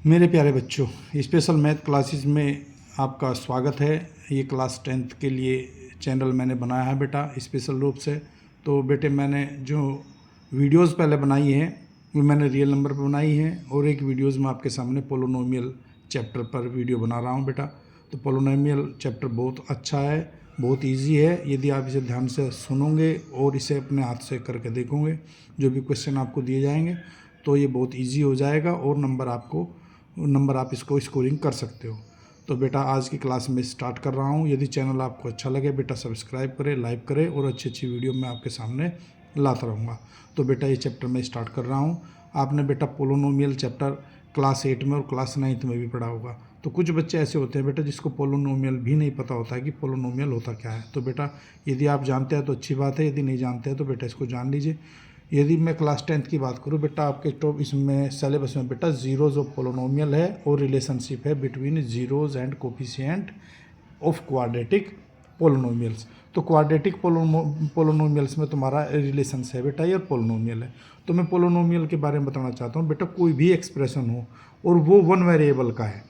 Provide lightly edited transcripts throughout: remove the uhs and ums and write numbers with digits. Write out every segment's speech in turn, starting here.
मेरे प्यारे बच्चों, स्पेशल मैथ क्लासेस में आपका स्वागत है। ये क्लास 10th के लिए चैनल मैंने बनाया है बेटा स्पेशल रूप से। तो बेटे मैंने जो वीडियोस पहले बनाई हैं वो मैंने रियल नंबर पर बनाई हैं, और एक वीडियोस में आपके सामने पोलोनोमियल चैप्टर पर वीडियो बना रहा हूँ बेटा। तो पोलोनोमियल चैप्टर बहुत अच्छा है, बहुत ईजी है। यदि आप इसे ध्यान से सुनोगे और इसे अपने हाथ से करके देखोगे, जो भी क्वेश्चन आपको दिए जाएंगे, तो ये बहुत ईजी हो जाएगा और नंबर आप इसको स्कोरिंग कर सकते हो। तो बेटा आज की क्लास में स्टार्ट कर रहा हूँ। यदि चैनल आपको अच्छा लगे बेटा सब्सक्राइब करें, लाइक करें, और अच्छी अच्छी वीडियो मैं आपके सामने लाता रहूँगा। तो बेटा ये चैप्टर मैं स्टार्ट कर रहा हूँ। आपने बेटा पोलोनोमियल चैप्टर क्लास 8 में और क्लास 9 में भी पढ़ा होगा। तो कुछ बच्चे ऐसे होते हैं बेटा जिसको पोलोनोमियल भी नहीं पता होता है कि पोलोनोमियल होता क्या है। तो बेटा यदि आप जानते हैं तो अच्छी बात है, यदि नहीं जानते हैं तो बेटा इसको जान लीजिए। यदि मैं क्लास 10th की बात करूँ बेटा, आपके टॉप इसमें सिलेबस में बेटा जीरोज ऑफ पोलोनोमियल है और रिलेशनशिप है between zeros and coefficient of quadratic polynomials. तो क्वाड्रेटिक पोलोनोमियल्स में तुम्हारा रिलेशंस है बेटा, ये पोलोनोमियल है। तो मैं पोलोनोमियल के बारे में बताना चाहता हूँ बेटा, कोई भी एक्सप्रेशन हो और वो वन वेरिएबल का है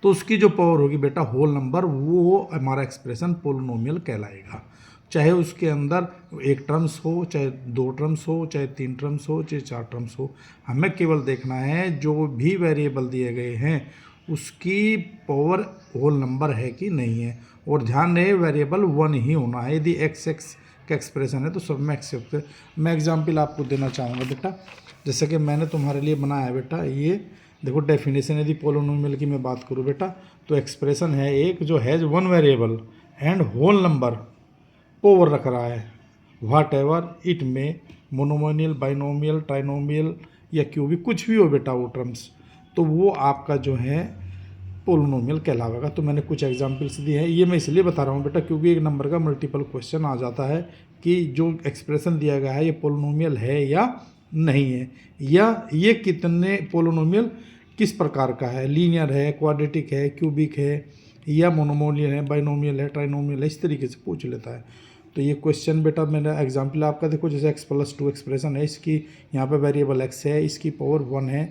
तो उसकी जो पावर होगी बेटा होल नंबर, वो हमारा एक्सप्रेशन पोलोनोमियल कहलाएगा। चाहे उसके अंदर एक टर्म्स हो, चाहे दो टर्म्स हो, चाहे तीन टर्म्स हो, चाहे चार टर्म्स हो, हमें केवल देखना है जो भी वेरिएबल दिए गए हैं उसकी पावर होल नंबर है कि नहीं है। और ध्यान रहे वेरिएबल वन ही होना है। यदि एक्स एक्स का एक्सप्रेशन है तो सब में एक्सेप्ट। मैं एग्जाम्पल आपको देना चाहूँगा बेटा, जैसे कि मैंने तुम्हारे लिए बनाया है बेटा, ये देखो डेफिनेशन। यदि पोलोनोमियल की मैं बात करूँ बेटा, तो एक्सप्रेशन है एक जो has one variable and whole number power रख रहा है, व्हाट एवर इट में, मोनोमोनियल, बाइनोमियल, ट्राइनोमियल या क्यूबिक, कुछ भी हो बेटा वो टर्म्स, तो वो आपका जो है पोलोनोमियल कहलाएगा। तो मैंने कुछ एग्जांपल्स दिए हैं, ये मैं इसलिए बता रहा हूँ बेटा क्योंकि एक नंबर का मल्टीपल क्वेश्चन आ जाता है कि जो एक्सप्रेशन दिया गया है ये पोलोनोमियल है या नहीं है, या ये कितने पोलोनोमियल किस प्रकार का है, लीनियर है, क्वाड्रेटिक है, क्यूबिक है, या मोनोमोनियल है, बाइनोमियल है, ट्राइनोमियल है, इस तरीके से पूछ लेता है। तो ये क्वेश्चन बेटा मेरा एग्जाम्पल आपका देखो, जैसे x+2 एक्सप्रेशन है, इसकी यहाँ पे वेरिएबल x है, इसकी पावर 1 है,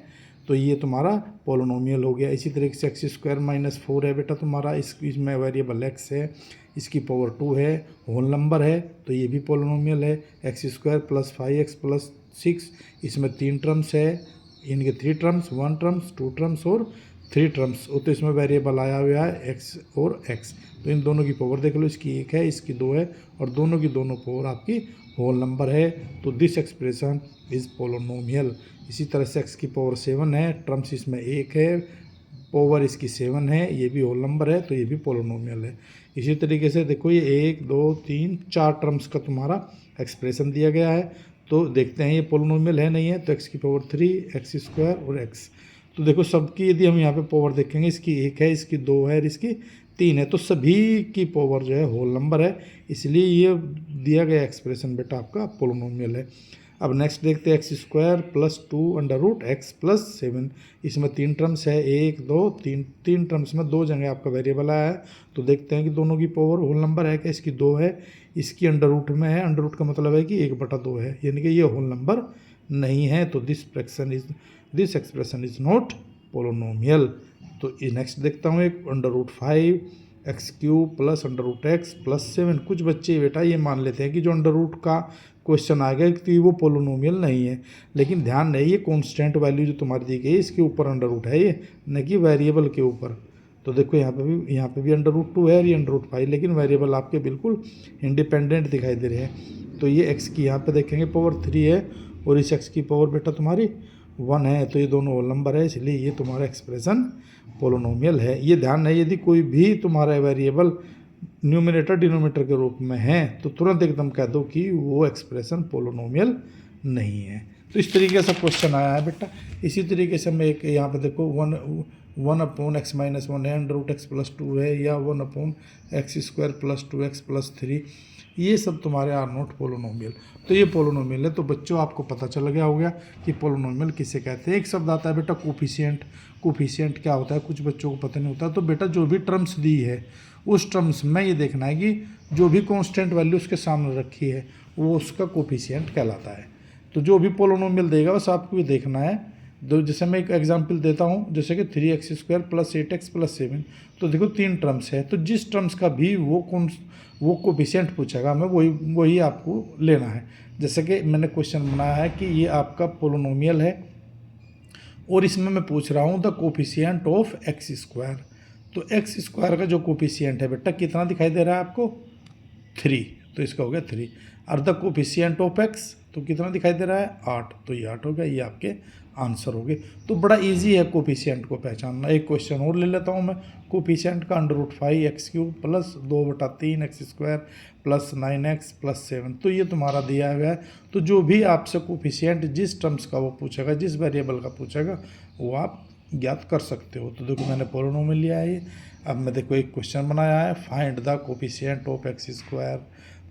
तो ये तुम्हारा पोलोनोमियल हो गया। इसी तरीके से x² - 4 है बेटा तुम्हारा, इसमें वेरिएबल x है, इसकी पावर 2 है, होल नंबर है, तो ये भी पोलोनोमियल है। x² + 5x + 6, इसमें 3 टर्म्स है, इनके 3 टर्म्स, 1 टर्म्स, 2 टर्म्स और 3 टर्म्स, तो इसमें वेरिएबल आया हुआ है x और x। तो इन दोनों की पावर देख लो, इसकी 1 है, इसकी 2 है, और दोनों की दोनों पावर आपकी होल नंबर है। तो दिस एक्सप्रेशन इज़ पोलोनोमियल। इसी तरह से x की पावर 7 है, टर्म्स इसमें 1 है, पावर इसकी 7 है, ये भी होल नंबर है, तो ये भी पोलोनोमियल है। इसी तरीके से देखो ये 1 2 3 4 टर्म्स का तुम्हारा एक्सप्रेशन दिया गया है। तो देखते हैं ये पोलोनोमियल है नहीं है। तो x की पावर 3, x² और x। तो देखो सबकी यदि हम यहाँ पे पावर देखेंगे, इसकी 1 है, इसकी 2 है और इसकी 3 है, तो सभी की पावर जो है होल नंबर है, इसलिए ये दिया गया एक्सप्रेशन बेटा आपका पोलोनोमियल है। अब नेक्स्ट देखते हैं x² + 2√x + 7, इसमें 3 टर्म्स है, 1 2 3, 3 टर्म्स में 2 जगह आपका वेरिएबल आया है। तो देखते हैं कि दोनों की पावर होल नंबर है क्या, इसकी 2 है, इसकी अंडर में है, अंडर का मतलब है कि 1/2 है, यानी कि ये होल नंबर नहीं है। तो this expression is not polynomial. तो नेक्स्ट देखता हूँ एक √5 x³ + √x + 7। कुछ बच्चे बेटा ये मान लेते हैं कि जो अंडर का क्वेश्चन आ गया कि वो पोलोनोमियल नहीं है, लेकिन ध्यान रहे ये कांस्टेंट वैल्यू जो तुम्हारी दी गई है इसके ऊपर अंडर है, ये न कि वेरिएबल के ऊपर। तो देखो यहाँ पे भी अंडर√2 है और ये √5, लेकिन वेरिएबल आपके बिल्कुल इंडिपेंडेंट दिखाई दे रहे हैं। तो ये x की यहाँ पे देखेंगे पावर 3 है और इस x की पावर बेटा तुम्हारी 1 है, तो ये दोनों होल नंबर है, इसलिए ये तुम्हारा एक्सप्रेशन पोलोनोमियल है। ये ध्यान है यदि कोई भी तुम्हारा वेरिएबल न्यूमरेटर डिनोमिनेटर के रूप में है तो तुरंत एकदम कह दो कि वो एक्सप्रेशन पोलोनोमियल नहीं है। तो इस तरीके से क्वेश्चन आया है बेटा। इसी तरीके से मैं एक यहाँ पे देखो 1/x - 1 है, √x + 2 है, या 1/x² + 2x + 3, ये सब तुम्हारे आर नॉट पोलोनोमियल। तो ये पोलोनोमियल है। तो बच्चों आपको पता चल गया होगा कि पोलोनोमियल किसे कहते हैं। एक शब्द आता है बेटा कोफिशिएंट। कोफिशिएंट क्या होता है, कुछ बच्चों को पता नहीं होता। तो बेटा जो भी टर्म्स दी है उस टर्म्स में ये देखना है कि जो भी कांस्टेंट वैल्यू उसके सामने रखी है वो उसका कोफिशिएंट कहलाता है। तो जो भी पोलोनोमियल देगा बस आपको ये देखना है जैसे मैं एक एग्जांपल देता हूँ, जैसे कि 3x² प्लस 8x प्लस 7, तो देखो 3 टर्म्स है, तो जिस टर्म्स का भी वो कोफिशिएंट पूछेगा हमें वही आपको लेना है। जैसे कि मैंने क्वेश्चन बनाया है कि ये आपका पोलोनोमियल है और इसमें मैं पूछ रहा हूँ द कोफिशिएंट ऑफ x²। तो x² का जो कोफिशिएंट है बेटा कितना दिखाई दे रहा है आपको? 3, तो इसका हो गया 3। और द कोफिशिएंट ऑफ x तो कितना दिखाई दे रहा है? 8, तो ये 8 हो गया। ये आपके आंसर हो गए। तो बड़ा इजी है कोफिशिएंट को पहचानना। एक क्वेश्चन और ले लेता हूँ मैं। कोफिशिएंट का √5x³ plus 2/3x² plus 9x plus 7, तो ये तुम्हारा दिया हुआ है। तो जो भी आपसे कोफिशिएंट जिस टर्म्स का वो पूछेगा, जिस वेरिएबल का पूछेगा, वो आप ज्ञात कर सकते हो। तो देखो मैंने पोलिनोमियल लिया है ये। अब मैं देखो एक क्वेश्चन बनाया है, find the coefficient of x²।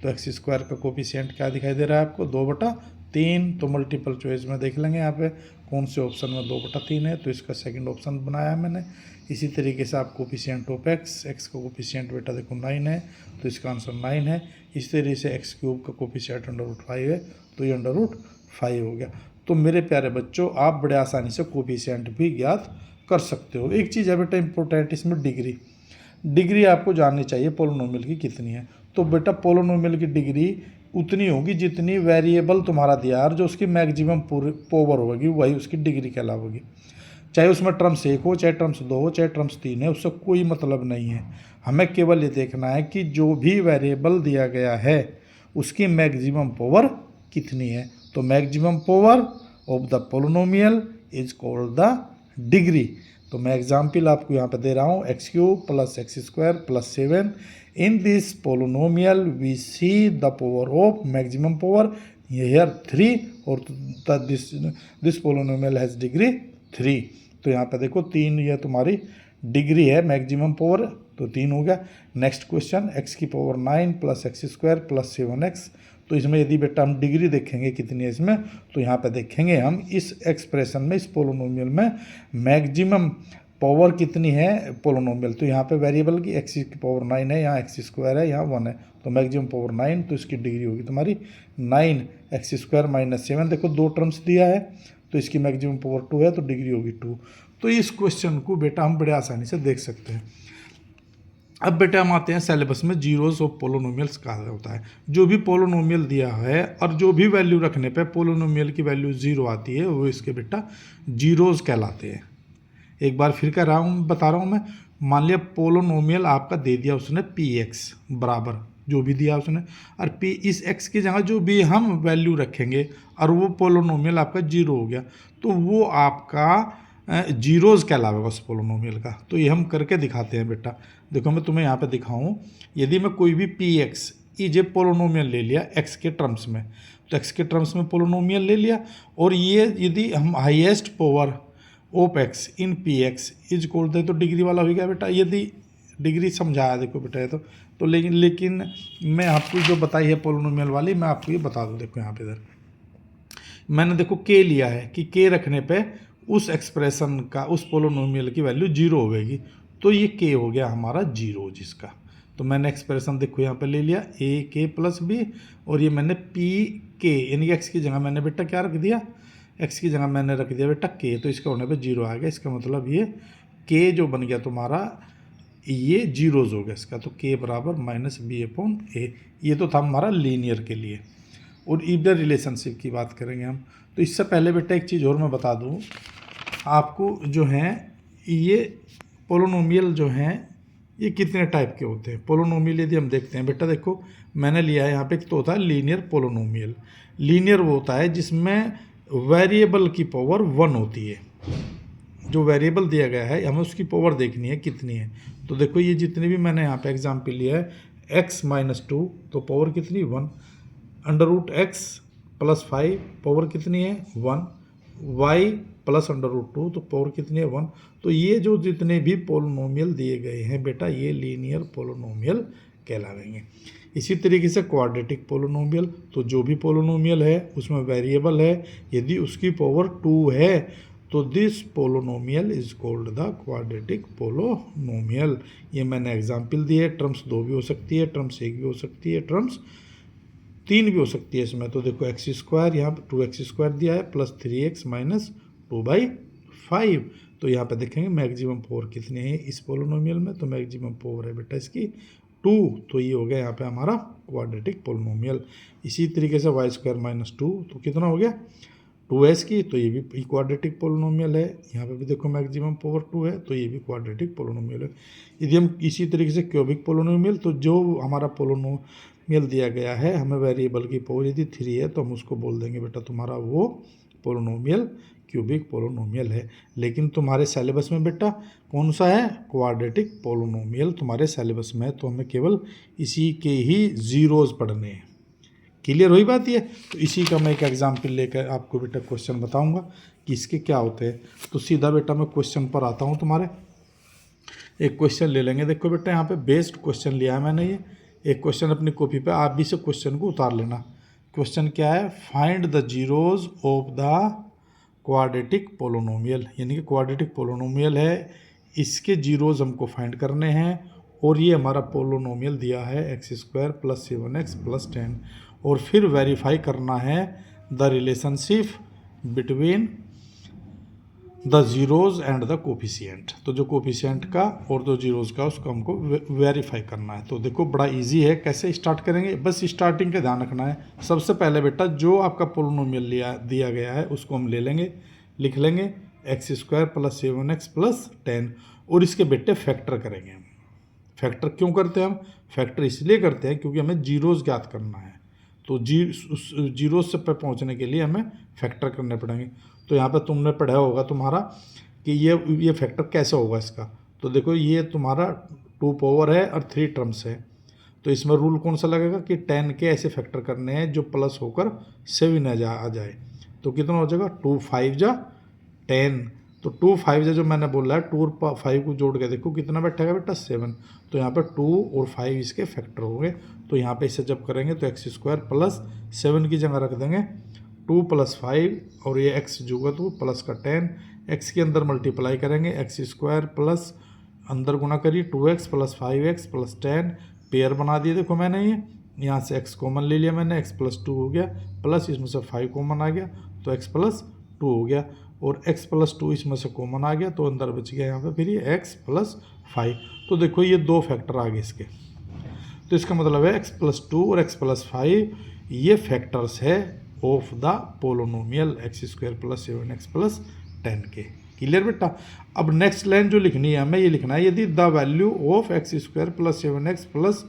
तो x² का कोफिशिएंट क्या दिखाई दे रहा है आपको? 2/3। तो मल्टीपल चॉइस में देख लेंगे यहाँ पे कौन से ऑप्शन में 2/3 है, तो इसका सेकंड ऑप्शन बनाया है मैंने। इसी तरीके से आप कोफिशिएंट ऑफ x का कोफिशिएंट बेटा देखो 9 है, तो इसका आंसर 9 है। इस तरीके से x³ का कोफिशिएंट √5 है, तो ये √5 हो गया। तो मेरे प्यारे बच्चों, आप बड़े आसानी से कोफिशिएंट भी ज्ञात कर सकते हो। एक चीज़ है बेटा इंपॉर्टेंट, इसमें डिग्री आपको जाननी चाहिए पोलिनोमियल की कितनी है। तो बेटा पोलिनोमियल की डिग्री उतनी होगी जितनी वेरिएबल तुम्हारा दिया है, जो उसकी मैक्सिमम पावर होगी वही उसकी डिग्री कहलाएगी। चाहे उसमें टर्म्स 1 हो, चाहे टर्म्स 2 हो, चाहे टर्म्स 3 है, उससे कोई मतलब नहीं है। हमें केवल ये देखना है कि जो भी वेरिएबल दिया गया है उसकी मैक्सिमम पावर कितनी है। तो maximum power of the polynomial is called the degree. तो मैं एग्जाम्पल आपको यहाँ पे दे रहा हूँ, x³ plus x² plus 7। In this polynomial we see the power of maximum power here 3 और दिस पोलिनोमियल हैज़ डिग्री 3। तो यहाँ पे देखो 3 ये तुम्हारी डिग्री है, मैक्सिमम पावर तो 3 हो गया। Next question, x⁴ plus x² plus 7x। तो इसमें यदि बेटा हम डिग्री देखेंगे कितनी है इसमें, तो यहाँ पे देखेंगे हम इस एक्सप्रेशन में, इस पोलिनोमियल में मैक्सिमम पावर कितनी है पोलिनोमियल। तो यहाँ पे वेरिएबल की x⁴ है, यहाँ x² है, यहाँ 1 है, तो मैक्सिमम पावर 9, तो इसकी डिग्री होगी तुम्हारी 9। x² माइनस 7, देखो 2 टर्म्स दिया है, तो इसकी मैक्सिमम पावर 2 है, तो डिग्री होगी 2। तो इस क्वेश्चन को बेटा हम बड़े आसानी से देख सकते हैं। अब बेटा हम आते हैं सिलेबस में, जीरोज ऑफ पोलिनोमियल्स कहा होता है। जो भी पोलिनोमियल दिया है और जो भी वैल्यू रखने पे पोलिनोमियल की वैल्यू 0 आती है, वो इसके बेटा जीरोज कहलाते हैं। एक बार फिर कह रहा हूँ, बता रहा हूँ मैं। मान लिया पोलिनोमियल आपका दे दिया उसने px बराबर जो भी दिया उसने, और p इस x की जगह जो भी हम वैल्यू रखेंगे और वो पोलिनोमियल आपका 0 हो गया, तो वो आपका जीरोज़ कहलाएगा उस पोलिनोमियल का। तो ये हम करके दिखाते हैं बेटा। देखो मैं तुम्हें यहाँ पे दिखाऊं, यदि मैं कोई भी px इज ए पोलिनोमियल ले लिया x के टर्म्स में, तो x के टर्म्स में पोलिनोमियल ले लिया, और ये यदि हम highest power of x in px is equal दे, तो डिग्री वाला हो गया बेटा। यदि डिग्री समझाया देखो बेटा ये तो लेकिन मैं आपको जो बताई है पोलिनोमियल वाली, मैं आपको ये बता दूँ। देखो यहाँ पे इधर मैंने देखो k लिया है कि k रखने पे उस एक्सप्रेशन का, उस पोलिनोमियल की वैल्यू 0 होगी, तो ये k हो गया हमारा 0 जिसका। तो मैंने एक्सप्रेशन देखो यहाँ पे ले लिया ak प्लस b, और ये मैंने pk यानी कि x की जगह मैंने बेटा क्या रख दिया, x की जगह मैंने रख दिया बेटा k, तो इसका होने पे 0 आ गया। इसका मतलब ये k जो बन गया तुम्हारा, ये जीरोज हो गया इसका। तो k बराबर -b/a। ये तो था हमारा लीनियर के लिए। और इधर रिलेशनशिप की बात करेंगे हम। तो इससे पहले बेटा एक चीज़ और मैं बता दूँ आपको, जो हैं ये पोलिनोमियल जो हैं ये कितने टाइप के होते हैं। पोलिनोमियल यदि हम देखते हैं बेटा, देखो मैंने लिया है यहाँ पे, एक तो होता है लीनियर पोलिनोमियल। लीनियर वो होता है जिसमें वेरिएबल की पावर 1 होती है। जो वेरिएबल दिया गया है हमें उसकी पावर देखनी है कितनी है। तो देखो ये जितने भी मैंने यहाँ पे एग्जाम्पल लिया है, x-2 तो पावर कितनी 1, √x प्लस 5 पावर कितनी है 1, y प्लस √2 तो पावर कितनी है 1। तो ये जो जितने भी पोलिनोमियल दिए गए हैं बेटा, ये लीनियर पोलिनोमियल कहलाएंगे। इसी तरीके से क्वाड्रेटिक पोलिनोमियल, तो जो भी पोलिनोमियल है उसमें वेरिएबल है, यदि उसकी पावर 2 है, तो this polynomial is called the quadratic polynomial. ये मैंने एग्जाम्पल दिए। टर्म्स 2 भी हो सकती है, टर्म्स 1 भी हो सकती है, टर्म्स 3 भी हो सकती है इसमें। तो देखो x², यहाँ पर 2x² दिया है, प्लस 3x माइनस 2/3 5। तो यहाँ पे देखेंगे मैक्सिमम पावर कितने हैं इस पोलिनोमियल में, तो मैक्सिमम पावर है बेटा इसकी 2। तो ये हो गया यहाँ पे हमारा क्वाड्रेटिक पोलिनोमियल। इसी तरीके से y² - 2 तो कितना हो गया 2s की, तो ये भी क्वाड्रेटिक पोलिनोमियल है। यहाँ पे भी देखो मैक्सिमम पावर 2 है, तो ये भी क्वाड्रेटिक पोलिनोमियल है। यदि हम इसी तरीके से क्यूबिक पोलिनोमियल, तो जो हमारा पोलिनोमियल दिया गया है हमें वेरिएबल की पावर यदि 3 है तो हम उसको बोल देंगे बेटा तुम्हारा वो पोलिनोमियल क्यूबिक पोलिनोमियल है। लेकिन तुम्हारे सिलेबस में बेटा कौन सा है क्वाड्रेटिक पोलिनोमियल तुम्हारे सिलेबस में है, तो हमें केवल इसी के ही जीरोज पढ़ने हैं। क्लियर हुई बात ये। तो इसी का मैं एक एग्जाम्पल लेकर आपको बेटा क्वेश्चन बताऊंगा कि इसके क्या होते हैं। तो सीधा बेटा मैं क्वेश्चन पर आता हूँ तुम्हारे। एक क्वेश्चन ले लेंगे। देखो बेटा यहाँ पे बेस्ड क्वेश्चन लिया है मैंने, ये एक क्वेश्चन अपनी कॉपी पे आप भी से क्वेश्चन को उतार लेना। क्वेश्चन क्या है, find the zeros of the quadratic polynomial, यानी कि क्वाड्रेटिक पोलिनोमियल है, इसके जीरोज हमको फाइंड करने हैं। और ये हमारा पोलिनोमियल दिया है x² + 7x + 10, और फिर वेरीफाई करना है the relationship between the zeros and the coefficient. तो जो कोफिशिएंट का और जो जीरोज का उसको हमको वेरीफाई करना है। तो देखो बड़ा इजी है, कैसे स्टार्ट करेंगे, बस स्टार्टिंग का ध्यान रखना है। सबसे पहले बेटा जो आपका पोलिनोमियल दिया गया है उसको हम ले लेंगे, लिख लेंगे x² + 7x + 10, और इसके बेटे फैक्टर करेंगे हम। फैक्टर क्यों करते हैं हम, फैक्टर इसलिए करते हैं क्योंकि हमें जीरोज ज्ञात करना है। तो जीरोज से पे पहुंचने के लिए हमें फैक्टर करने पड़ेंगे। तो यहाँ पे तुमने पढ़ा होगा तुम्हारा कि ये फैक्टर कैसे होगा इसका। तो देखो ये तुम्हारा 2 पावर है और 3 टर्म्स है। तो इसमें रूल कौन सा लगेगा कि 10 के ऐसे फैक्टर करने हैं जो प्लस होकर 7 आ जाए। तो कितना हो जाएगा 2 5 जा 10। तो 2 5 जो मैंने बोला है 2 और 5 को जोड़ के देखो कितना बैठेगा बेटा 7। तो यहाँ पे 2 और 5 इसके फैक्टर हो गए। तो यहाँ पे इसे जब करेंगे तो x² + 7 की जगह रख देंगे 2 + 5, और ये x जो होगा तो प्लस का 10, x के अंदर मल्टीप्लाई करेंगे x² प्लस अंदर गुना करिए 2x + 5x + 10, पेयर बना दिए। देखो मैंने ये यहाँ से x कॉमन ले लिया मैंने, x + 2 हो गया, प्लस इसमें से 5 कॉमन आ गया तो x + 2 हो गया, और x + 2 इसमें से कॉमन आ गया तो अंदर बच गया यहाँ पे फिर ये x + 5। तो देखो ये 2 फैक्टर आ गए इसके। तो इसका मतलब है x + 2 और x + 5 ये फैक्टर्स है of the polynomial x² + 7x + 10 के। क्लियर बेटा। अब नेक्स्ट लाइन जो लिखनी है हमें ये लिखना है, यदि the value of x² + 7x +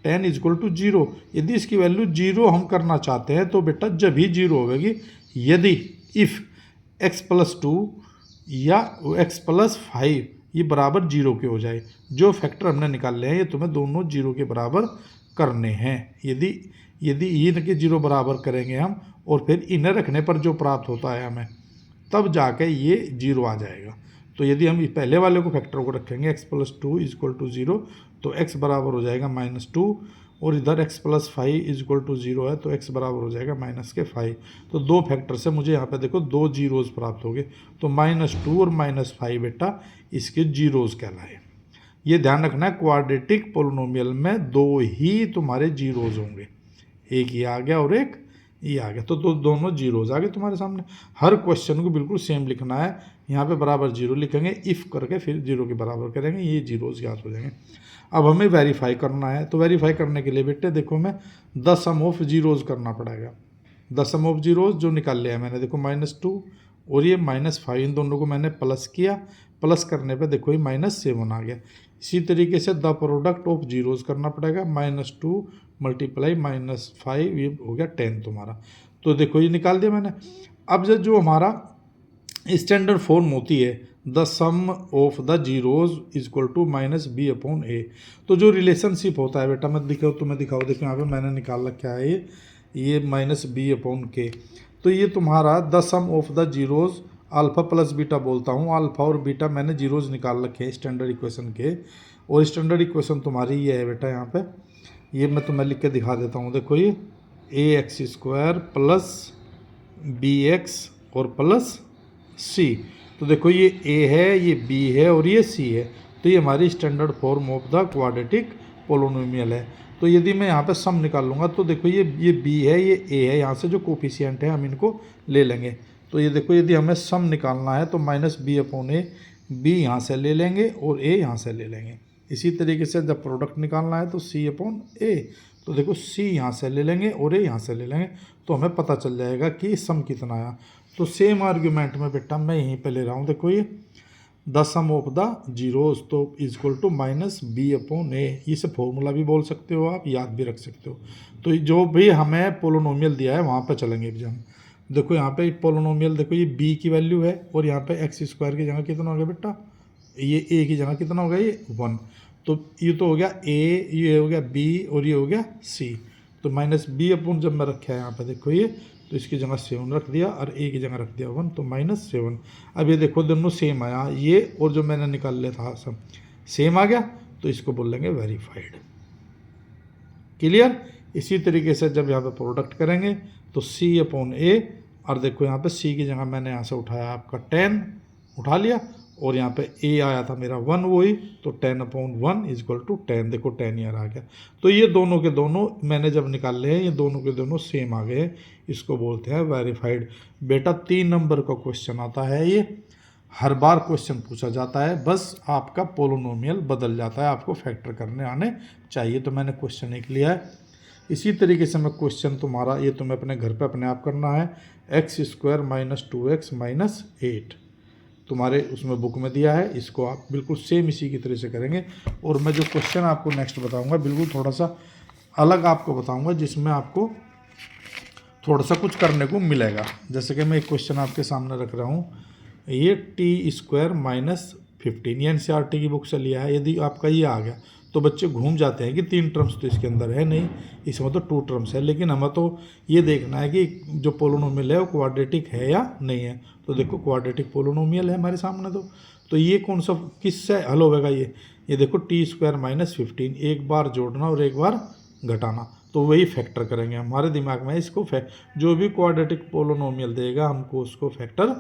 10 = 0, यदि इसकी वैल्यू 0 हम करना चाहते हैं तो बेटा जब ही 0 होगी, यदि इफ़ x + 2 या x + 5 ये बराबर 0 के हो जाए। जो फैक्टर हमने निकाले हैं ये तुम्हें दोनों 0 के बराबर करने हैं। यदि इनके 0 बराबर करेंगे हम और फिर इन्हें रखने पर जो प्राप्त होता है हमें, तब जाके ये 0 आ जाएगा। तो यदि हम पहले वाले को फैक्टर को रखेंगे x + 2 = 0, तो x बराबर हो जाएगा -2, और इधर x + 5 = 0 है तो x बराबर हो जाएगा -5। तो 2 फैक्टर से मुझे यहाँ पे देखो 2 जीरोज प्राप्त हो गए। तो -2 और -5 बेटा इसके जीरोज कहलाए। ये ध्यान रखना है क्वाड्रेटिक पोलिनोमियल में 2 ही तुम्हारे जीरोज होंगे, एक ये आ गया और एक ये आ गया, तो दोनों जीरोज आ गए तुम्हारे सामने। हर क्वेश्चन को बिल्कुल सेम लिखना है। यहाँ पे बराबर 0 लिखेंगे, इफ़ करके फिर 0 के बराबर करेंगे, ये जीरोज ज्ञात हो जाएंगे। अब हमें वेरीफाई करना है, तो वेरीफाई करने के लिए बेटे देखो हमें द सम ऑफ जीरोज करना पड़ेगा। द सम ऑफ जीरोज जो निकाल लिया मैंने, देखो -2 और ये -5, इन दोनों को मैंने प्लस किया, प्लस करने पे देखो ये -7 आ गया। इसी तरीके से द प्रोडक्ट ऑफ जीरोज करना पड़ेगा, -2 × -5 ये हो गया 10 तुम्हारा। तो देखो ये निकाल दिया मैंने। अब जो हमारा स्टैंडर्ड फॉर्म होती है the sum of the zeros = -b/a, तो जो रिलेशनशिप होता है बेटा मैं तुम्हें दिखाओ, देखो यहाँ पे मैंने निकाल रखा है ये -b/k। तो ये तुम्हारा the sum of the zeros alpha + beta बोलता हूँ, अल्फ़ा और बीटा मैंने जीरोज निकाल रखे हैं स्टैंडर्ड इक्वेशन के, और स्टैंडर्ड इक्वेशन तुम्हारी ये है बेटा यहाँ पे, ये मैं तुम्हें लिख के दिखा देता हूँ। देखो ये ax² + bx और प्लस c। तो देखो ये a है, ये b है और ये c है। तो ये हमारी standard form of the quadratic polynomial है। तो यदि मैं यहाँ पे सम निकाल लूँगा तो देखो ये b है, ये a है, यहाँ से जो कोफिशिएंट है हम इनको ले लेंगे। तो तो ये देखो यदि हमें सम निकालना है तो माइनस बी अपॉन ए, बी यहाँ से ले लेंगे और ए यहाँ से ले लेंगे। इसी तरीके से जब प्रोडक्ट निकालना है तो सी अपॉन ए, तो देखो सी यहाँ से ले लेंगे और ए यहाँ से ले लेंगे, तो हमें पता चल जाएगा कि सम कितना आया। तो सेम आर्ग्यूमेंट में बेटा मैं यहीं पे ले रहा हूँ, देखो ये the sum of the zeros तो equal to minus B upon A. इसे फॉर्मूला भी बोल सकते हो आप, याद भी रख सकते हो। तो जो भी हमें पोलिनोमियल दिया है वहाँ पर चलेंगे भी हम। देखो यहाँ पे पोलिनोमियल, देखो ये b की वैल्यू है और यहाँ पे एक्स स्क्वायर की जगह कितना हो गया बेटा, ये a की जगह कितना हो गया, ये 1। तो ये तो हो गया a, ये हो गया b और ये हो गया c। तो माइनस बी अपॉन जब मैं रखा है यहाँ पे देखो ये, तो इसकी जगह 7 रख दिया और a की जगह रख दिया 1, तो -7। अब ये देखो दोनों सेम आया, ये और जो मैंने निकाल लिया था सब सेम आ गया, तो इसको बोल लेंगे वेरीफाइड। क्लियर। इसी तरीके से जब यहाँ पे प्रोडक्ट करेंगे तो c अपॉन ए, और देखो यहाँ पे c की जगह मैंने यहाँ से उठाया आपका 10 उठा लिया, और यहाँ पे a आया था मेरा 1 वही, तो 10 अपॉन 1 इक्वल टू 10, देखो 10 ईयर आ गया। तो ये दोनों के दोनों मैंने जब निकाल लिए हैं, ये दोनों के दोनों सेम आ गए, इसको बोलते हैं वेरीफाइड। बेटा 3 नंबर का क्वेश्चन आता है, ये हर बार क्वेश्चन पूछा जाता है, बस आपका पोलिनोमियल बदल जाता है, आपको फैक्टर करने आने चाहिए। तो मैंने क्वेश्चन एक लिया है। इसी तरीके से मैं क्वेश्चन तुम्हारा ये तुम्हें अपने घर पे अपने आप करना है, x square minus 2x minus 8 तुम्हारे उसमें बुक में दिया है, इसको आप बिल्कुल सेम इसी की तरह से करेंगे। और मैं जो क्वेश्चन आपको नेक्स्ट बताऊंगा बिल्कुल थोड़ा सा अलग आपको बताऊंगा, जिसमें आपको थोड़ा सा कुछ करने को मिलेगा। जैसे कि मैं एक क्वेश्चन आपके सामने रख रहा हूँ, ये टी स्क्वायर माइनस 15 ये NCERT की बुक से लिया है। यदि आपका ये आ गया तो बच्चे घूम जाते हैं कि 3 टर्म्स तो इसके अंदर है नहीं, इसमें तो 2 टर्म्स है, लेकिन हमें तो ये देखना है कि जो पोलिनोमियल है वो क्वाड्रेटिक है या नहीं है। तो देखो क्वाड्रेटिक पोलिनोमियल है हमारे सामने, तो ये कौन सा किससे हल होगा, ये देखो टी स्क्वायर माइनस 15, एक बार जोड़ना और एक बार घटाना, तो वही फैक्टर करेंगे। हमारे दिमाग में इसको जो भी क्वाड्रेटिक पोलिनोमियल देगा हमको उसको फैक्टर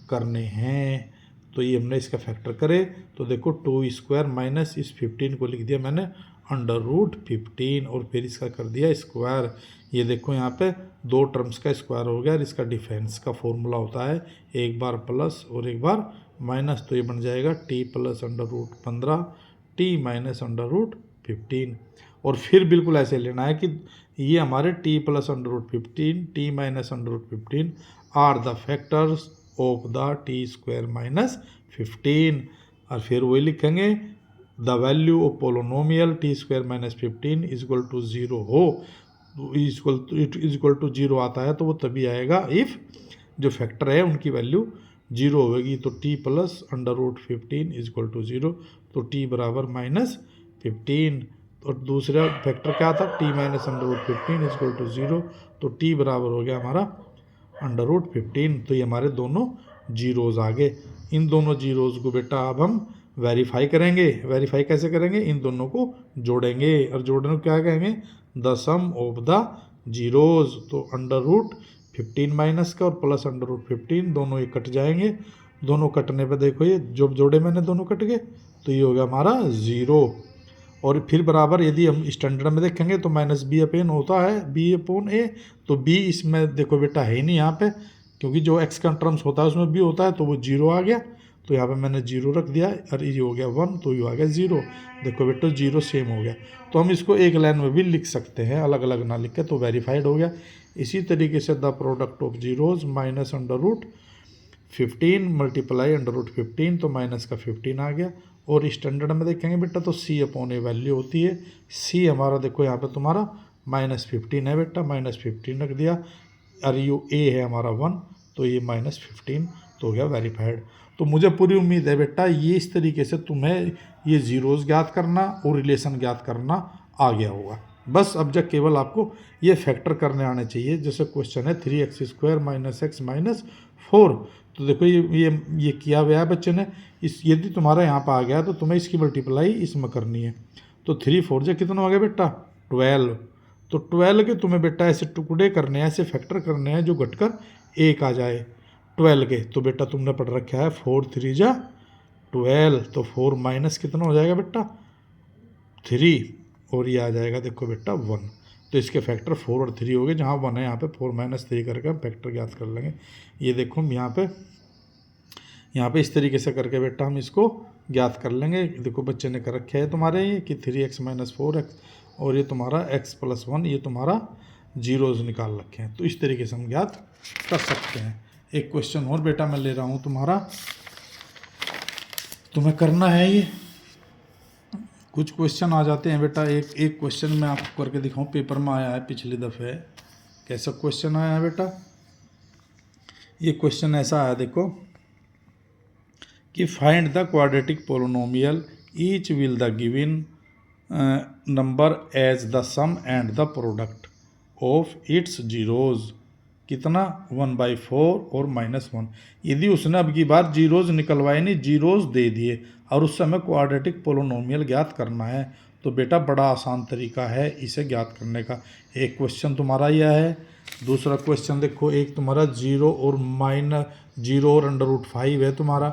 करने हैं। तो ये हमने इसका फैक्टर करे, तो देखो 2 स्क्वायर माइनस इस 15 को लिख दिया मैंने √15 और फिर इसका कर दिया स्क्वायर। ये देखो यहाँ पे 2 टर्म्स का स्क्वायर हो गया, और इसका डिफरेंस का फॉर्मूला होता है एक बार प्लस और एक बार माइनस, तो ये बन जाएगा t प्लस √15 t माइनस √15। और फिर बिल्कुल ऐसे लेना है कि ये हमारे t plus √15 t minus √15 are the factors of the T square minus 15, और फिर वही लिखेंगे the value of polynomial T square minus 15 equal to 0 हो, इक्वल टू 0 आता है तो वो तभी आएगा इफ़ जो फैक्टर है उनकी वैल्यू 0 होगी। तो t प्लस √15 इक्वल टू 0, तो t बराबर -15, और दूसरा फैक्टर क्या था t माइनस √15 इक्वल टू 0, तो t बराबर हो गया हमारा √15। तो ये हमारे दोनों जीरोज़ आ गए। इन दोनों जीरोज़ को बेटा अब हम वेरीफाई करेंगे। वेरीफाई कैसे करेंगे, इन दोनों को जोड़ेंगे, और जोड़ने को क्या कहेंगे, the sum of the zeros. तो √15 माइनस का और प्लस √15 दोनों ये कट जाएंगे, दोनों कटने पे देखो ये जो जोड़े मैंने दोनों कट गए, तो ये हो गया हमारा 0। और फिर बराबर यदि हम स्टैंडर्ड में देखेंगे तो माइनस बी अपॉन होता है बी अपॉन ए, तो बी इसमें देखो बेटा है ही नहीं यहाँ पे, क्योंकि जो एक्स का टर्म्स होता है उसमें बी होता है, तो वो 0 आ गया, तो यहाँ पे मैंने 0 रख दिया, और ये हो गया 1, तो ये आ गया 0। देखो बेटा 0 सेम हो गया, तो हम इसको एक लाइन में भी लिख सकते हैं, अलग अलग ना लिख के, तो वेरीफाइड हो गया। इसी तरीके से the product of zeros minus √15 multiply √15, तो माइनस का 15 आ गया। और स्टैंडर्ड में देखेंगे बेटा तो c अपॉन ए वैल्यू होती है, c हमारा देखो यहाँ पे तुम्हारा -15 है बेटा, -15 रख दिया, और ये a है हमारा 1, तो ये -15, तो हो गया वेरीफाइड। तो मुझे पूरी उम्मीद है बेटा ये इस तरीके से तुम्हें ये जीरोज़ ज्ञात करना और रिलेशन ज्ञात करना आ गया होगा। बस अब जब केवल आपको ये फैक्टर करने आने चाहिए। जैसे क्वेश्चन है 3x² माइनस x माइनस 4, तो देखो ये किया हुआ है बच्चे ने, इस यदि तुम्हारा यहाँ पर आ गया तो तुम्हें इसकी मल्टीप्लाई इसमें करनी है। तो 3 4 जो कितना हो गया बेटा 12, तो 12 के तुम्हें बेटा ऐसे टुकड़े करने हैं, ऐसे फैक्टर करने हैं जो घटकर 1 आ जाए 12 के। तो बेटा तुमने पढ़ रखा है 4 3 जा 12, तो 4 माइनस कितना हो जाएगा बेटा 3, और ये आ जाएगा देखो बेटा 1। तो इसके फैक्टर 4 और 3 हो गए, जहाँ 1 है यहाँ पे 4 - 3 करके हम फैक्टर ज्ञात कर लेंगे। ये देखो हम यहाँ पे इस तरीके से करके बेटा हम इसको ज्ञात कर लेंगे। देखो बच्चे ने कर रखे है तुम्हारे ये कि 3x - 4x और ये तुम्हारा x + 1, ये तुम्हारा जीरोज निकाल रखे हैं। तो इस तरीके से हम ज्ञात कर सकते हैं। एक क्वेश्चन और बेटा मैं ले रहा हूँ तुम्हारा, तुम्हें करना है ये। कुछ क्वेश्चन आ जाते हैं बेटा, एक क्वेश्चन मैं आपको करके दिखाऊं, पेपर में आया है पिछली दफ़े। कैसा क्वेश्चन आया है बेटा? ये क्वेश्चन ऐसा आया देखो कि find the quadratic polynomial each will the given number as the sum and the product of its zeros. कितना? 1/4 और -1। यदि उसने अब की बार जीरोज निकलवाए नहीं, जीरोज दे दिए और उससे हमें क्वाड्रेटिक पोलिनोमियल ज्ञात करना है, तो बेटा बड़ा आसान तरीका है इसे ज्ञात करने का। एक क्वेश्चन तुम्हारा यह है। दूसरा क्वेश्चन देखो, एक तुम्हारा 0 और √5 है तुम्हारा,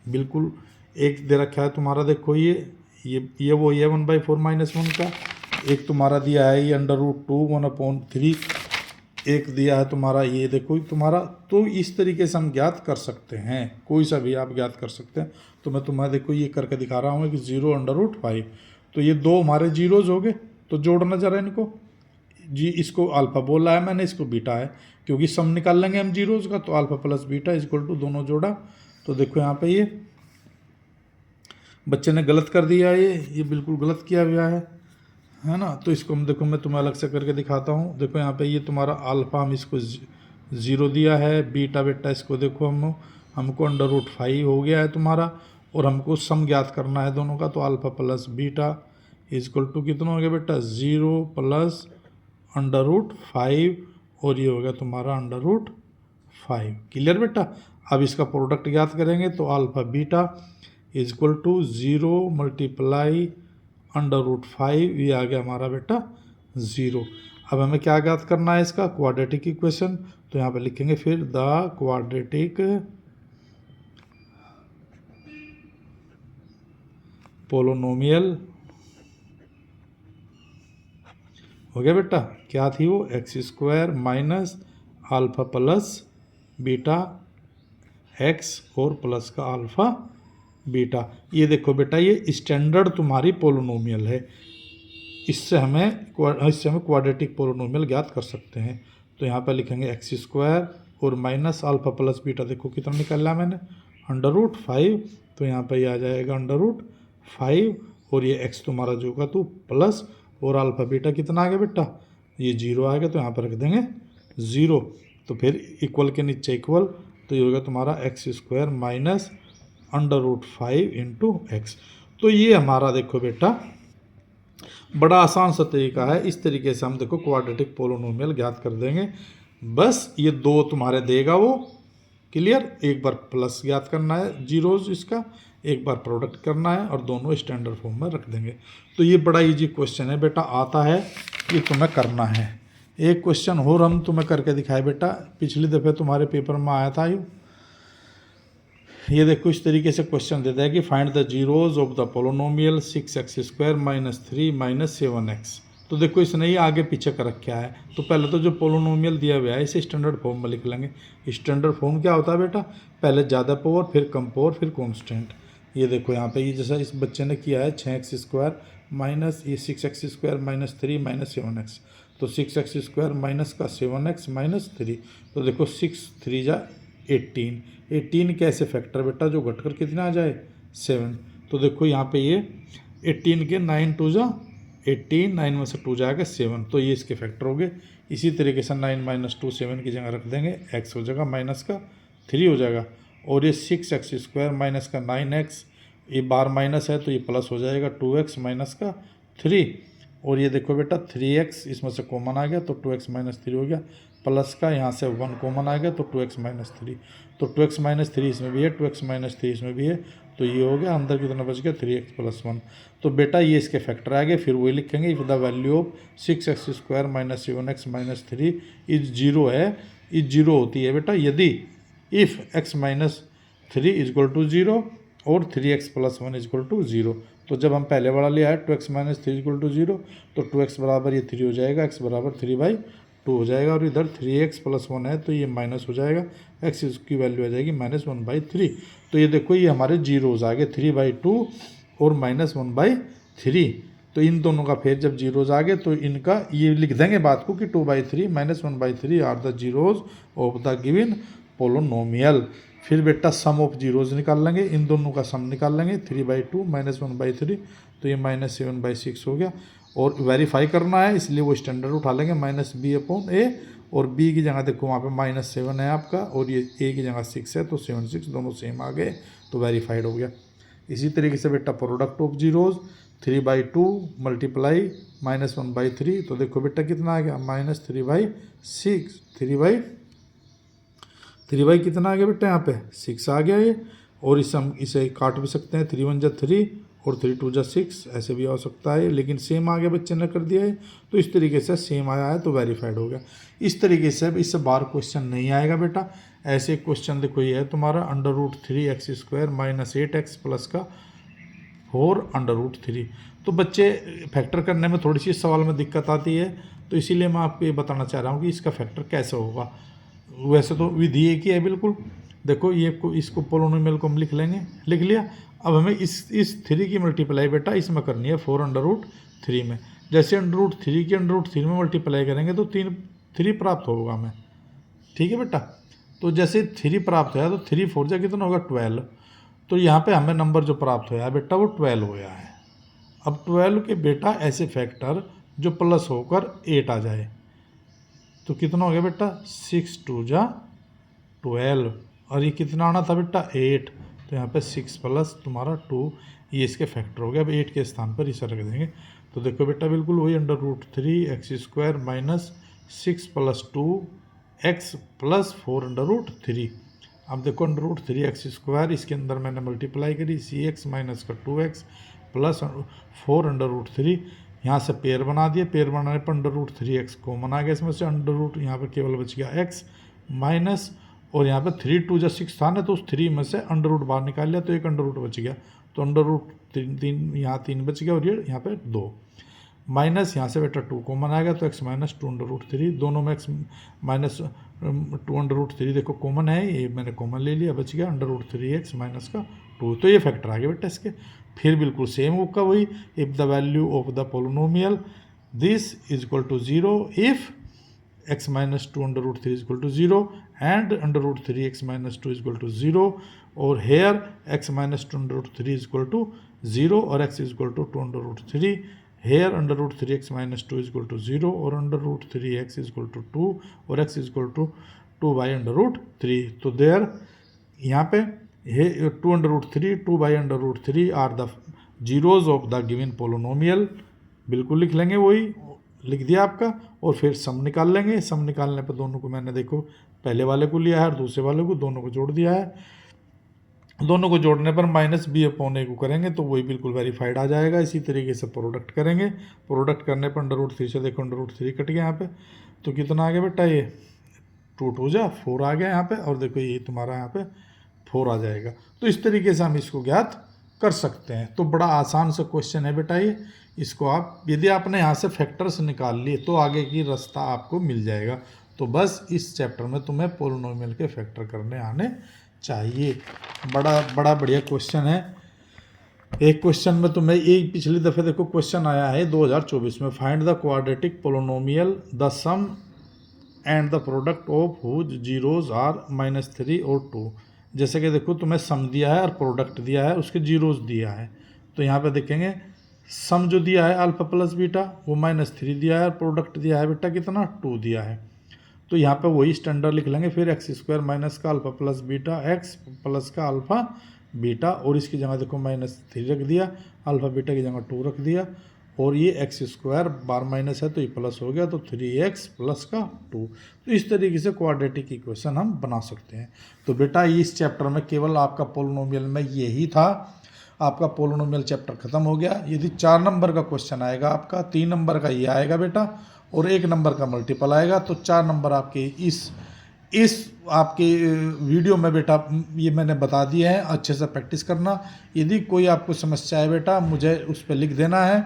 बिल्कुल एक दे रखा है तुम्हारा। देखो ये वो ये 1/4 -1 का। एक तुम्हारा दिया है ये √2 1/3। एक दिया है तुम्हारा ये देखो तुम्हारा। तो इस तरीके से हम ज्ञात कर सकते हैं, कोई सा भी आप ज्ञात कर सकते हैं। तो मैं तुम्हें देखो ये करके दिखा रहा हूँ कि 0 √5, तो ये दो हमारे जीरोज हो गए। तो जोड़ना जरा इनको जी, इसको अल्फा बोला है मैंने, इसको बीटा है, क्योंकि सम निकाल लेंगे हम जीरोज का। तो अल्फा + बीटा = दोनों जोड़ा। तो देखो यहाँ पे ये बच्चे ने गलत कर दिया, ये बिल्कुल गलत किया हुआ है ना। तो इसको हम देखो मैं तुम्हें अलग से करके दिखाता हूँ। देखो यहाँ पे ये तुम्हारा अल्फ़ा हम इसको 0 दिया है, बीटा बेटा इसको देखो हमको √5 हो गया है तुम्हारा, और हमको सम ज्ञात करना है दोनों का। तो अल्फ़ा + बीटा = कितना हो गया बेटा? 0 + √5 और ये हो गया तुम्हारा √5। क्लियर बेटा? अब इसका प्रोडक्ट ज्ञात करेंगे तो अल्फ़ा बीटा = 0 × √5, ये आ गया हमारा बेटा 0। अब हमें क्या ज्ञात करना है? इसका क्वाड्रेटिक इक्वेशन। तो यहाँ पे लिखेंगे फिर द क्वाड्रेटिक पोलिनोमियल हो गया बेटा। क्या थी वो? x² - अल्फ़ा + बीटा x और प्लस का अल्फ़ा बीटा। ये देखो बेटा ये स्टैंडर्ड तुम्हारी पोलिनोमियल है। इससे हमें क्वाड्रेटिक पोलिनोमियल ज्ञात कर सकते हैं। तो यहाँ पर लिखेंगे x² और माइनस अल्फ़ा + बीटा। देखो कितना निकाला मैंने? √5। तो यहाँ पर ये आ जाएगा √5 और ये x तुम्हारा जो होगा तो प्लस, और अल्फ़ा बीटा कितना आ गया बेटा? ये 0 आ गया। तो यहाँ पर रख देंगे 0। तो फिर इक्वल के नीचे इक्वल, तो ये होगा तुम्हारा x² - √5 × x। तो ये हमारा देखो बेटा बड़ा आसान सा तरीका है। इस तरीके से हम देखो क्वाड्रेटिक पोलिनोमियल ज्ञात कर देंगे। बस ये दो तुम्हारे देगा वो। क्लियर? एक बार प्लस ज्ञात करना है जीरोज इसका, एक बार प्रोडक्ट करना है, और दोनों स्टैंडर्ड फॉर्म में रख देंगे। तो ये बड़ा इजी क्वेश्चन है बेटा, आता है, ये तुम्हें करना है। एक क्वेश्चन और हम तुम्हें करके दिखाए बेटा, पिछली दफ़े तुम्हारे पेपर में आया था ये देखो इस तरीके से क्वेश्चन देता है कि find the zeros of the polynomial 6x² - 3 - 7x। तो देखो इसने ये आगे पीछे कर रखा है। तो पहले तो जो पोलिनोमियल दिया हुआ है इसे स्टैंडर्ड फॉर्म में लिख लेंगे। स्टैंडर्ड फॉर्म क्या होता है बेटा? पहले ज़्यादा पावर, फिर कम पावर, फिर कॉन्स्टेंट। ये देखो यहाँ पे ये जैसा इस बच्चे ने किया है 6x² माइनस ये 6x² - 3 - 7x। तो 6x² माइनस का 7x माइनस 3। तो देखो 6 3 जा 18। 18 कैसे फैक्टर बेटा जो घटकर कितना आ जाए? 7। तो देखो यहाँ पे ये 18 के 9 2 जा 18, 9 में से 2 जाएगा 7। तो ये इसके फैक्टर हो गए। इसी तरीके से 9 - 2 7 की जगह रख देंगे, x हो जाएगा माइनस का 3 हो जाएगा। और ये 6x² माइनस का 9x, ये बार माइनस है तो ये प्लस हो जाएगा 2x माइनस का 3। और ये देखो बेटा 3x इसमें से कॉमन आ गया तो 2x - 3 हो गया, प्लस का यहाँ से 1 कॉमन आ गया तो 2x - 3। तो 2x - 3 इसमें भी है, 2x - 3 इसमें भी है, तो ये हो गया। अंदर कितना बच गया? 3x + 1। तो बेटा ये इसके फैक्टर आ गए। फिर वही लिखेंगे if the value of 6x² - 7x - 3 is 0 है, इज 0 होती है बेटा यदि इफ़ x - 3 = 0 और 3x प्लस 1 इक्वल टू 0। तो जब हम पहले वाला लिया है 2x माइनस 3 इक्वल टू 0, तो 2x बराबर ये 3 हो जाएगा, x बराबर 3/2 हो जाएगा, और इधर 3x प्लस 1 है तो ये माइनस हो जाएगा, x की वैल्यू आ जाएगी -1/3। तो ये देखो ये हमारे जीरोज आ गए, 3/2 और -1/3। तो इन दोनों का फिर जब जीरोज आ गए तो इनका ये लिख देंगे बात को कि 2/3 -1/3 are the zeros of the given polynomial. फिर बेटा सम ऑफ जीरोज निकाल लेंगे, इन दोनों का सम निकाल लेंगे, 3/2 -1/3, तो ये -7/6 हो गया। और वेरीफाई करना है इसलिए वो स्टैंडर्ड उठा लेंगे, -b/a, और b की जगह देखो वहाँ पे -7 है आपका, और ये a की जगह 6 है, तो 7 6 दोनों सेम आ गए, तो वेरीफाइड हो गया। इसी तरीके से बेटा प्रोडक्ट ऑफ जीरोज 3/2 मल्टीप्लाई -1/3, तो देखो बेटा कितना आ गया, -3/6, 3 कितना आ गया बेटा, यहाँ पे 6 आ गया ये। और इसे हम इसे काट भी सकते हैं, 3 1 जा 3 और 3 2 जा 6, ऐसे भी हो सकता है, लेकिन सेम आ गया बच्चे ने कर दिया है, तो इस तरीके से सेम आया है तो वेरीफाइड हो गया। इस तरीके से अब इससे बाहर क्वेश्चन नहीं आएगा बेटा। ऐसे क्वेश्चन देखो ये है तुम्हारा √3x² - 8x प्लस का 4√3। तो बच्चे फैक्टर करने में थोड़ी सी सवाल में दिक्कत आती है, तो इसीलिए मैं आपको ये बताना चाह रहा हूँ कि इसका फैक्टर कैसे होगा। वैसे तो विधि एक ही है बिल्कुल। देखो ये इसको पोलोनोमियल को हम लिख लेंगे, लिख लिया। अब हमें इस 3 की मल्टीप्लाई बेटा इसमें करनी है 4√3 में। जैसे √3 की √3 में मल्टीप्लाई करेंगे तो 3 प्राप्त होगा हमें, ठीक है बेटा। तो जैसे 3 प्राप्त होया तो 3 4 जा कितना होगा 12। तो यहाँ पे हमें नंबर जो प्राप्त होया है बेटा वो 12 होया है। अब 12 के बेटा ऐसे फैक्टर जो प्लस होकर 8 आ जाए तो कितना हो गया बेटा, 6 2 जा 12, और ये कितना आना था बेटा 8, तो यहाँ पे 6 प्लस तुम्हारा 2, ये इसके फैक्टर हो गया। अब 8 के स्थान पर इसे रख देंगे, तो देखो बेटा बिल्कुल वही √3x² minus 6 plus 2x plus 4√3। अब देखो √3x², इसके अंदर मैंने मल्टीप्लाई करी, cx माइनस का 2x प्लस 4√3, यहाँ से पेयर बना दिए, पेयर बनाने पर √3x कॉमन आ गया इसमें से, √ यहाँ पे केवल बच गया x माइनस, और यहाँ पे 3 2 जा 6 था ना, तो उस 3 में से √ बाहर निकाल लिया तो एक √ बच गया, तो √3 यहाँ 3 बच गया, और ये यहाँ पे 2 माइनस, यहाँ से बेटा 2 कॉमन आ गया तो x माइनस 2√3, दोनों में x माइनस 2√3 देखो कॉमन है, ये मैंने कॉमन ले लिया, बच गया √3x माइनस का 2। तो ये फैक्टर आ गया बेटा इसके। फिर बिल्कुल सेम होगा वही, if the value of the polynomial this is equal to 0 if x minus 2√3 is equal to 0 and √3x minus 2 is equal to 0, और here x minus 2√3 is equal to 0 और x is equal to 2√3, here √3x minus 2 is equal to 0 और √3x is equal to 2 और x is equal to 2/√3। तो there यहाँ पे 2√3 are the zeros of the given polynomial, बिल्कुल लिख लेंगे, वही लिख दिया आपका। और फिर सम निकाल लेंगे, सम निकालने पर दोनों को मैंने देखो पहले वाले को लिया है और दूसरे वाले को, दोनों को जोड़ दिया है। दोनों को जोड़ने पर -b/a को करेंगे तो वही बिल्कुल वेरीफाइड आ जाएगा। इसी तरीके से प्रोडक्ट करेंगे, प्रोडक्ट करने पर √3 से देखो √3 कट गया यहाँ पे, तो कितना आ गया बेटा, ये 2 2 जा 4 आ गया यहाँ पे, और देखो ये तुम्हारा यहाँ पे 4 आ जाएगा। तो इस तरीके से हम इसको ज्ञात कर सकते हैं। तो बड़ा आसान सा क्वेश्चन है बेटा ये। इसको आप यदि आपने यहाँ से फैक्टर्स निकाल लिए तो आगे की रास्ता आपको मिल जाएगा। तो बस इस चैप्टर में तुम्हें पोलिनोमियल के फैक्टर करने आने चाहिए। बड़ा बढ़िया क्वेश्चन है। एक क्वेश्चन में तुम्हें एक पिछली दफ़े देखो क्वेश्चन आया है 2024 में, find the quadratic polynomial the sum and the product of whose zeros are -3 और 2। जैसे कि देखो तुम्हें सम दिया है और प्रोडक्ट दिया है, उसके जीरोज दिया है। तो यहाँ पे देखेंगे सम जो दिया है अल्फा प्लस बीटा वो -3 दिया है, और प्रोडक्ट दिया है बेटा कितना 2 दिया है। तो यहाँ पे वही स्टैंडर्ड लिख लेंगे, फिर x² माइनस का alpha plus beta x plus का अल्फा बीटा, और इसकी जगह देखो -3 रख दिया, अल्फा बीटा की जगह 2 रख दिया, और ये x² बार माइनस है तो ये प्लस हो गया, तो 3x प्लस का 2। तो इस तरीके से क्वाड्रेटिक इक्वेशन हम बना सकते हैं। तो बेटा इस चैप्टर में केवल आपका पोलिनोमियल में यही था, आपका पोलिनोमियल चैप्टर खत्म हो गया। यदि 4 नंबर का क्वेश्चन आएगा आपका, 3 नंबर का ये आएगा बेटा, और 1 नंबर का मल्टीपल आएगा, तो 4 नंबर आपके इस इस आपकी वीडियो में बेटा ये मैंने बता दिया है, अच्छे से प्रैक्टिस करना। यदि कोई आपको समस्या है बेटा, मुझे उस पर लिख देना है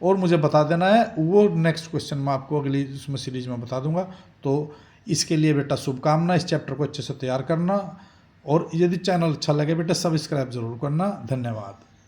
और मुझे बता देना है, वो नेक्स्ट क्वेश्चन मैं आपको अगली उसमें सीरीज में बता दूंगा। तो इसके लिए बेटा शुभकामना, इस चैप्टर को अच्छे से तैयार करना, और यदि चैनल अच्छा लगे बेटा सब्सक्राइब जरूर करना। धन्यवाद।